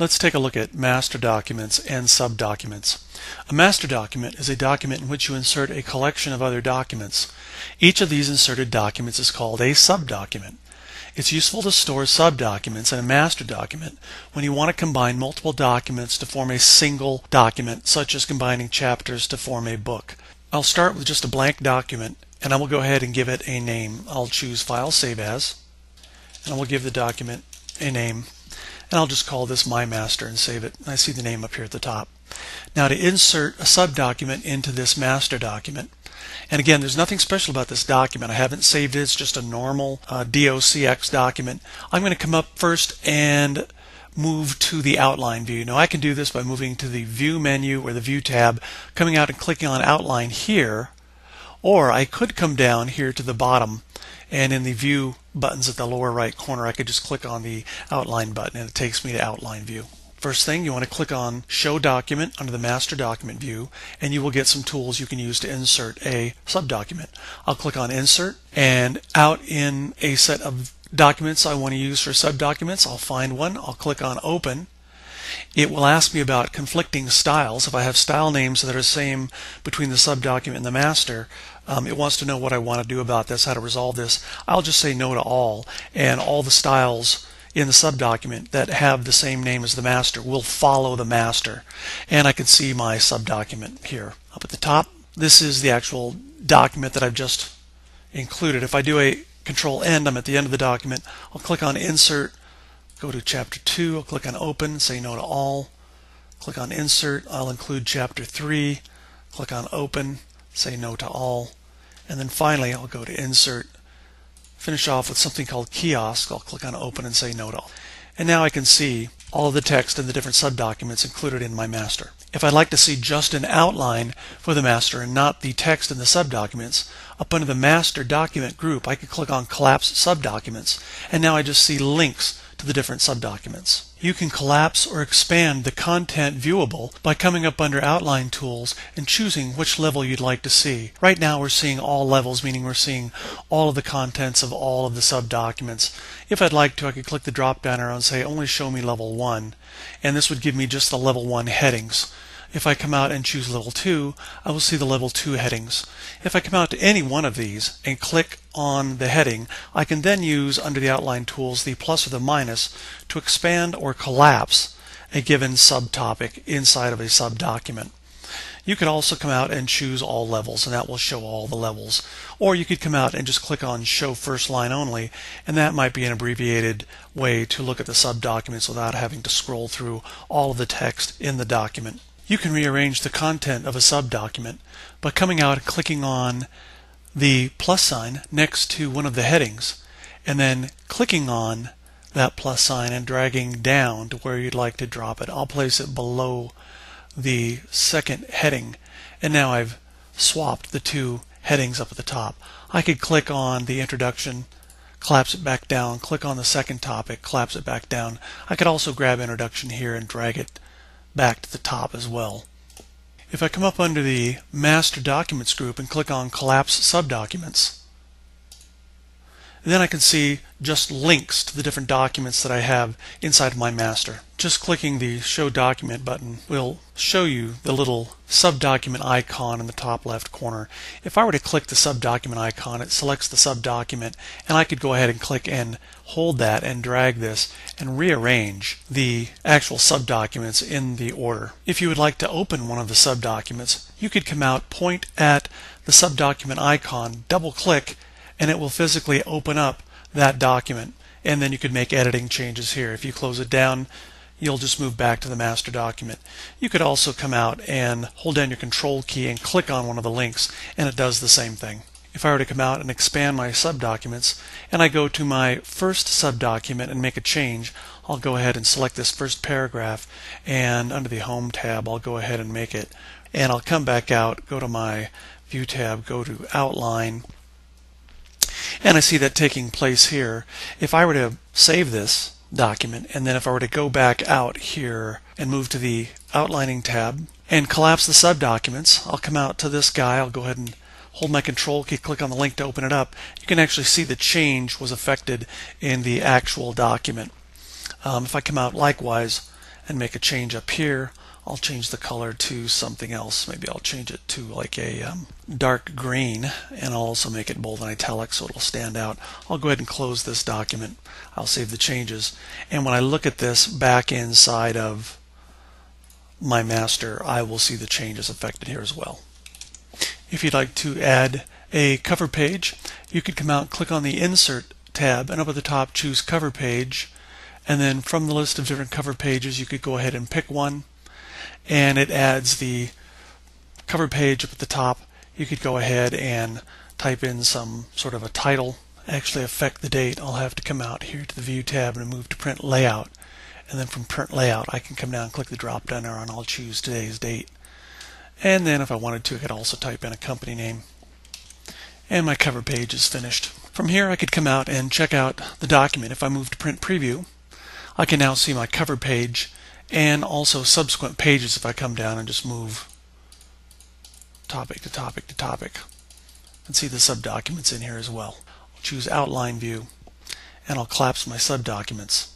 Let's take a look at master documents and subdocuments. A master document is a document in which you insert a collection of other documents. Each of these inserted documents is called a subdocument. It's useful to store subdocuments in a master document when you want to combine multiple documents to form a single document, such as combining chapters to form a book. I'll start with just a blank document, and I will go ahead and give it a name. I'll choose File, Save As, and I will give the document a name. And I'll just call this My Master and save it. I see the name up here at the top. Now to insert a subdocument into this master document, and again, there's nothing special about this document. I haven't saved it. It's just a normal docx document. I'm going to come up first and move to the outline view. Now I can do this by moving to the View menu or the View tab, coming out and clicking on Outline here, or I could come down here to the bottom, and in the View buttons at the lower right corner, I could just click on the Outline button and it takes me to Outline View. First thing, you want to click on Show Document under the Master Document view, and you will get some tools you can use to insert a subdocument. I'll click on Insert, and out in a set of documents I want to use for subdocuments, I'll find one. I'll click on Open. It will ask me about conflicting styles. If I have style names that are the same between the subdocument and the master, it wants to know what I want to do about this, how to resolve this. I'll just say no to all, and all the styles in the subdocument that have the same name as the master will follow the master. And I can see my subdocument here up at the top. This is the actual document that I've just included. If I do a Control End, I'm at the end of the document. I'll click on Insert, go to Chapter 2, I'll click on Open, say no to all. Click on Insert, I'll include Chapter 3, click on Open, say no to all. And then finally I'll go to Insert, finish off with something called Kiosk. I'll click on Open and say no to all. And now I can see all of the text and the different subdocuments included in my master. If I'd like to see just an outline for the master and not the text in the subdocuments, up under the master document group I could click on Collapse Subdocuments, and now I just see links to the different subdocuments. You can collapse or expand the content viewable by coming up under Outline Tools and choosing which level you'd like to see. Right now we're seeing all levels, meaning we're seeing all of the contents of all of the subdocuments. If I'd like to, I could click the drop down arrow and say only show me level 1, and this would give me just the level 1 headings. If I come out and choose level 2, I will see the level 2 headings. If I come out to any one of these and click on the heading, I can then use under the Outline Tools the plus or the minus to expand or collapse a given subtopic inside of a subdocument. You could also come out and choose all levels, and that will show all the levels. Or you could come out and just click on Show First Line Only, and that might be an abbreviated way to look at the subdocuments without having to scroll through all of the text in the document. You can rearrange the content of a subdocument by coming out and clicking on the plus sign next to one of the headings, and then clicking on that plus sign and dragging down to where you'd like to drop it. I'll place it below the second heading, and now I've swapped the two headings up at the top. I could click on the introduction, collapse it back down, click on the second topic, collapse it back down. I could also grab introduction here and drag it back to the top as well. If I come up under the Master Documents group and click on Collapse Subdocuments, then I can see just links to the different documents that I have inside of my master. Just clicking the Show Document button will show you the little subdocument icon in the top left corner. If I were to click the subdocument icon, it selects the subdocument, and I could go ahead and click and hold that and drag this and rearrange the actual subdocuments in the order. If you would like to open one of the subdocuments, you could come out, point at the subdocument icon, double click, and it will physically open up that document, and then you could make editing changes here. If you close it down, you'll just move back to the master document. You could also come out and hold down your Control key and click on one of the links, and it does the same thing. If I were to come out and expand my subdocuments, and I go to my first subdocument and make a change, I'll go ahead and select this first paragraph, and under the Home tab I'll go ahead and make it. And I'll come back out, go to my View tab, go to Outline, and I see that taking place here. If I were to save this document, and then if I were to go back out here and move to the Outlining tab and collapse the subdocuments, I'll come out to this guy, I'll go ahead and hold my Control key, click on the link to open it up. You can actually see the change was affected in the actual document. If I come out likewise and make a change up here, I'll change the color to something else. Maybe I'll change it to like a dark green, and I'll also make it bold and italic so it'll stand out. I'll go ahead and close this document. I'll save the changes, and when I look at this back inside of my master, I will see the changes affected here as well. If you'd like to add a cover page, you could come out and click on the Insert tab, and up at the top choose Cover Page, and then from the list of different cover pages you could go ahead and pick one, and it adds the cover page up at the top. You could go ahead and type in some sort of a title, actually affect the date. I'll have to come out here to the View tab and move to Print Layout, and then from Print Layout I can come down and click the drop down arrow, and I'll choose today's date. And then if I wanted to, I could also type in a company name. And my cover page is finished. From here I could come out and check out the document. If I move to Print Preview, I can now see my cover page and also subsequent pages if I come down and just move topic to topic to topic. And see the subdocuments in here as well. I'll choose Outline View, and I'll collapse my subdocuments.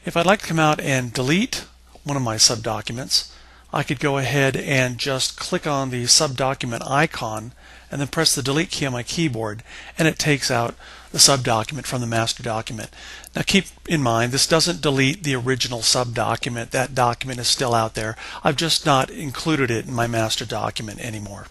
If I'd like to come out and delete one of my subdocuments, I could go ahead and just click on the subdocument icon and then press the delete key on my keyboard, and it takes out the subdocument from the master document. Now keep in mind, this doesn't delete the original subdocument. That document is still out there. I've just not included it in my master document anymore.